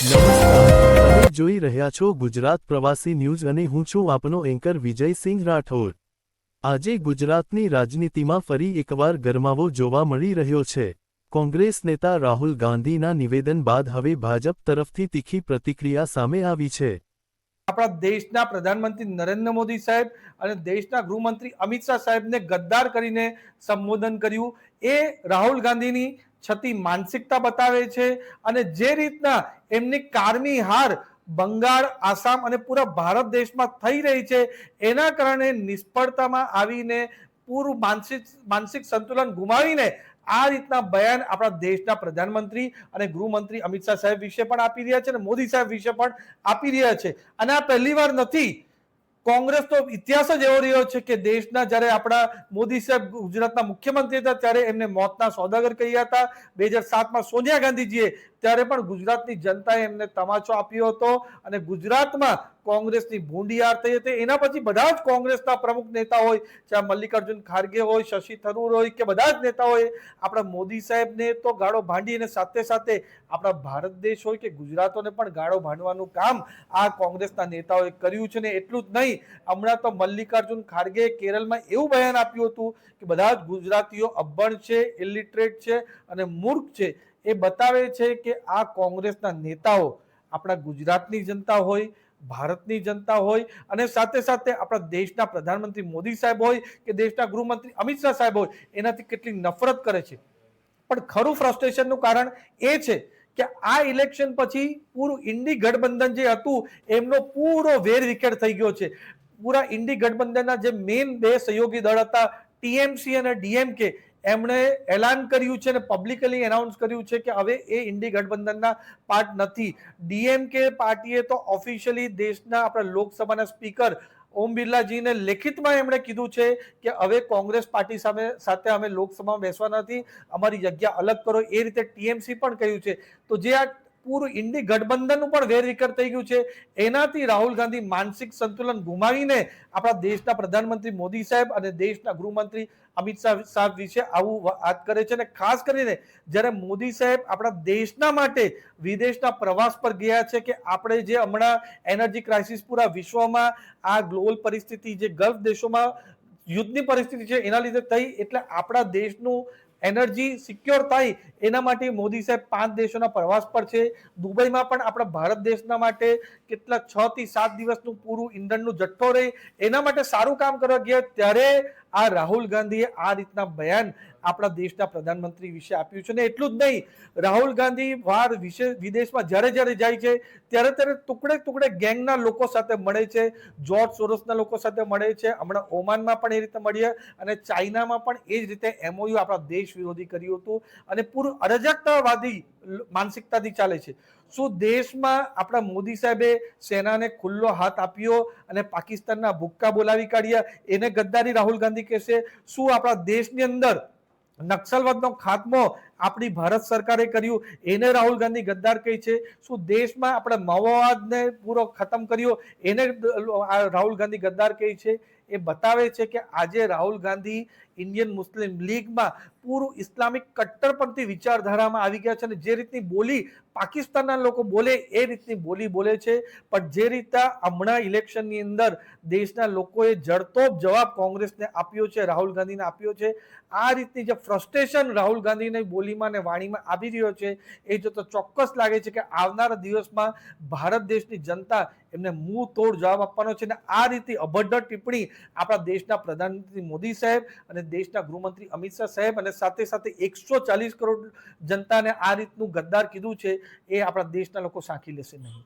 નમસ્કાર, તમે જોઈ રહ્યા છો ગુજરાત પ્રવાસી ન્યૂઝ અને હું છું આપનો એન્કર વિજયસિંહ રાઠોડ। આજે ગુજરાતની રાજનીતિમાં ફરી એકવાર ગરમાવો જોવા મળી રહ્યો છે। કોંગ્રેસ નેતા રાહુલ ગાંધીના નિવેદન બાદ હવે ભાજપ તરફથી તીખી પ્રતિક્રિયા સામે આવી છે। આપણા દેશના પ્રધાનમંત્રી નરેન્દ્ર મોદી સાહેબ અને દેશના ગૃહમંત્રી અમિત શાહ સાહેબને ગદ્દાર કરીને સંબોધન કર્યું એ રાહુલ ગાંધીની છતી માનસિકતા બતાવે છે અને જે રીતના એમની કારમી હાર બંગાળ, આસામ અને પૂરા ભારત દેશમાં થઈ રહી છે એના કારણે નિષ્ફળતામાં આવીને પૂરું માનસિક સંતુલન ગુમાવીને આ રીતના બયાન આપણા દેશના પ્રધાનમંત્રી અને ગૃહમંત્રી અમિત શાહ સાહેબ વિશે પણ આપી રહ્યા છે અને મોદી સાહેબ વિશે પણ આપી રહ્યા છે અને આ પહેલી વાર નથી। કોંગ્રેસ તો ઇતિહાસ જ એવો રહ્યો છે કે દેશના જ્યારે આપણા મોદી સાહેબ ગુજરાતના મુખ્યમંત્રી હતા ત્યારે એમને મોતના સોદાગર કહ્યા હતા। 2007માં સોનિયા ગાંધીજીએ ત્યારે પણ ગુજરાતની જનતાએ એમને તમાચો આપ્યો હતો અને ગુજરાતમાં કોંગ્રેસની ભૂંડી હાર થઈ હતી। એના પછી બધા જ કોંગ્રેસના પ્રમુખ નેતા હોય, ચાહે મલ્લિકાર્જુન ખારગે હોય, શશી થરૂર હોય કે બધા જ નેતાઓએ આપણા મોદી સાહેબને તો ગાળો ભાંડી અને સાથે સાથે આપણા ભારત દેશ હોય કે ગુજરાતોને પણ ગાળો ભાંડવાનું કામ આ કોંગ્રેસના નેતાઓએ કર્યું છે ને એટલું જ નહીં, હમણાં તો મલ્લિકાર્જુન ખારગે કેરળમાં એવું બયાન આપ્યું હતું કે બધા જ ગુજરાતીઓ અભણ છે, ઇલિટરેટ છે અને મૂર્ખ છે। એ બતાવે છે કે આ કોંગ્રેસના નેતાઓ આપણા ગુજરાતની જનતા હોય, ભારતની જનતા હોય અને સાથે સાથે આપણા દેશના પ્રધાનમંત્રી મોદી સાહેબ હોય કે દેશના ગૃહમંત્રી અમિત શાહ સાહેબ હોય એનાથી કેટલી નફરત કરે છે। પણ ખરું ફ્રસ્ટ્રેશનનું કારણ એ છે કે આ ઇલેક્શન પછી પૂરું ઇન્ડી ગઠબંધન જે હતું એમનો પૂરો વેર વિખેર થઈ ગયો છે। પૂરા ઇન્ડી ગઠબંધનના જે મેઇન બે સહયોગી દળ હતા ટીએમસી અને ડીએમકે એમણે એલાન કર્યું છે અને પબ્લિકલી એનાઉન્સ કર્યું છે કે હવે એ ઇન્ડી ગઠબંધનના પાર્ટ નથી। ડીએમકે પાર્ટીએ તો ઓફિશિયલી દેશના આપણા લોકસભાના સ્પીકર ઓમ બિરલાજીને લેખિતમાં એમણે કીધું છે કે હવે કોંગ્રેસ પાર્ટી સાથે અમે લોકસભામાં બેસવા નથી, અમારી જગ્યા અલગ કરો, એ રીતે ટીએમસી પણ કહ્યું છે। તો જે આ પૂરું ઇન્ડી ગઠબંધનનું પણ વેરવિખેર થઈ ગયું છે એનાથી રાહુલ ગાંધી માનસિક સંતુલન ગુમાવીને આપણા દેશના પ્રધાનમંત્રી મોદી સાહેબ અને દેશના ગૃહમંત્રી અમિત શાહ સાહેબ વિશે આવું વાત કરે છે અને ખાસ કરીને જ્યારે મોદી સાહેબ આપણા દેશના માટે વિદેશના પ્રવાસ પર ગયા છે કે આપણે જે હમણાં એનર્જી ક્રાઇસિસ પૂરા વિશ્વમાં આ ગ્લોબલ પરિસ્થિતિ જે ગલ્ફ દેશોમાં યુદ્ધની પરિસ્થિતિ છે એના લીધે થઈ એટલે આપણા દેશનું એનર્જી સિક્યોર થાય એના માટે મોદી સાહેબ 5 દેશોના પ્રવાસ પર છે। દુબઈમાં પણ આપણા ભારત દેશના માટે કેટલા 6 થી 7 દિવસનું પૂરું ઈંધણનું જથ્થો રહે એના માટે સારું કામ કરવા ગયા ત્યારે આ રાહુલ ગાંધીએ આ રીતના બયાન આપણા દેશના પ્રધાનમંત્રી વિશે આપ્યું છે ને એટલું જ નહીં, રાહુલ ગાંધી વાર વિદેશમાં જ્યારે જાય છે ત્યારે ટુકડે ગેંગના લોકો સાથે મળે છે, જોર્જ સોરોસના લોકો સાથે મળે છે, હમણાં ઓમાનમાં પણ એ રીતે મળ્યા અને ચાઇનામાં પણ એ જ રીતે એમઓયુ આપણા દેશ વિરોધી કર્યું હતું અને પૂરું અરાજકતાવાદી માનસિકતાથી ચાલે છે। શું દેશમાં આપણા મોદી સાહેબે સેનાને ખુલ્લો હાથ આપ્યો અને પાકિસ્તાનના ભુક્કા બોલાવી કાઢ્યા એને ગદ્દારી રાહુલ ગાંધી કહેશે? શું આપણા દેશની અંદર નક્સલવાદનો ખાત્મો આપણી ભારત સરકારે કર્યું એને રાહુલ ગાંધી ગદ્દાર કહે છે? શું દેશમાં આપણે માઓવાદને પૂરો ખતમ કર્યો એને રાહુલ ગાંધી ગદ્દાર કહે છે? એ બતાવે છે કે આજે રાહુલ ગાંધી ઇન્ડિયન મુસ્લિમ લીગમાં પૂરું ઇસ્લામિક કટ્ટરપંથી વિચારધારામાં આવી ગયા છે અને જે રીતની બોલી પાકિસ્તાનના લોકો બોલે એ રીતની બોલી બોલે છે। પણ જે રીતે હમણાં ઇલેક્શનની અંદર દેશના લોકોએ જડતોબ જવાબ કોંગ્રેસને આપ્યો છે, રાહુલ ગાંધીને આપ્યો છે, આ રીતની જે ફ્રસ્ટ્રેશન રાહુલ ગાંધીની બોલીમાં અને વાણીમાં આવી રહ્યો છે એ જોતા ચોક્કસ લાગે છે કે આવનારા દિવસમાં ભારત દેશની જનતા એમને મુંહ તોડ જવાબ આપવાનો છે અને આ રીતે અભદ્ર ટિપ્પણી આપણા દેશના પ્રધાનમંત્રી મોદી સાહેબ અને દેશના ગૃહમંત્રી અમિત શાહ સાહેબ અને સાથે સાથે 140 કરોડ જનતાને આ રીતનું ગદ્દાર કીધું છે એ આપણા દેશના લોકો સાંખી લેશે નહીં।